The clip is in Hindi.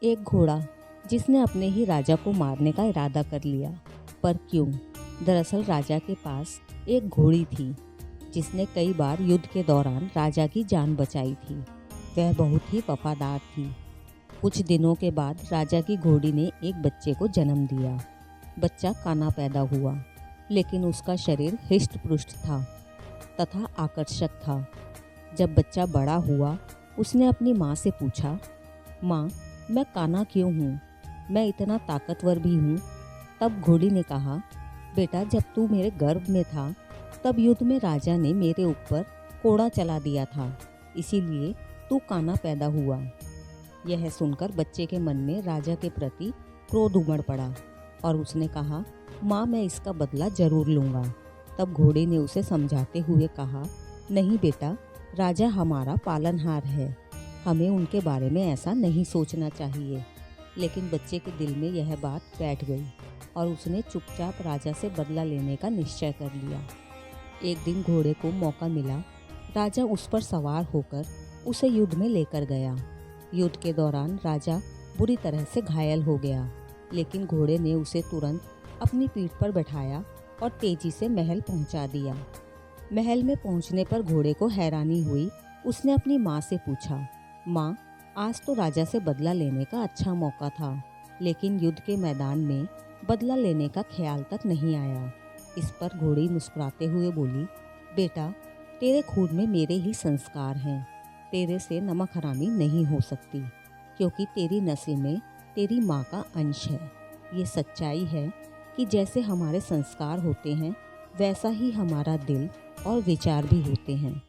एक घोड़ा जिसने अपने ही राजा को मारने का इरादा कर लिया। पर क्यों? दरअसल राजा के पास एक घोड़ी थी जिसने कई बार युद्ध के दौरान राजा की जान बचाई थी। वह बहुत ही वफादार थी। कुछ दिनों के बाद राजा की घोड़ी ने एक बच्चे को जन्म दिया। बच्चा काना पैदा हुआ, लेकिन उसका शरीर हृष्ट पुष्ट था तथा आकर्षक था। जब बच्चा बड़ा हुआ, उसने अपनी माँ से पूछा, माँ, मैं काना क्यों हूँ? मैं इतना ताकतवर भी हूँ। तब घोड़ी ने कहा, बेटा, जब तू मेरे गर्भ में था तब युद्ध में राजा ने मेरे ऊपर कोड़ा चला दिया था, इसीलिए तू काना पैदा हुआ। यह सुनकर बच्चे के मन में राजा के प्रति क्रोध उमड़ पड़ा और उसने कहा, माँ, मैं इसका बदला जरूर लूँगा। तब घोड़े ने उसे समझाते हुए कहा, नहीं बेटा, राजा हमारा पालनहार है, हमें उनके बारे में ऐसा नहीं सोचना चाहिए। लेकिन बच्चे के दिल में यह बात बैठ गई और उसने चुपचाप राजा से बदला लेने का निश्चय कर लिया। एक दिन घोड़े को मौका मिला। राजा उस पर सवार होकर उसे युद्ध में लेकर गया। युद्ध के दौरान राजा बुरी तरह से घायल हो गया, लेकिन घोड़े ने उसे तुरंत अपनी पीठ पर बैठाया और तेजी से महल पहुंचा दिया। महल में पहुंचने पर घोड़े को हैरानी हुई। उसने अपनी माँ से पूछा, माँ, आज तो राजा से बदला लेने का अच्छा मौका था, लेकिन युद्ध के मैदान में बदला लेने का ख्याल तक नहीं आया। इस पर घोड़ी मुस्कुराते हुए बोली, बेटा, तेरे खून में मेरे ही संस्कार हैं। तेरे से नमक हरामी नहीं हो सकती, क्योंकि तेरी नस्ल में तेरी माँ का अंश है। ये सच्चाई है कि जैसे हमारे संस्कार होते हैं, वैसा ही हमारा दिल और विचार भी होते हैं।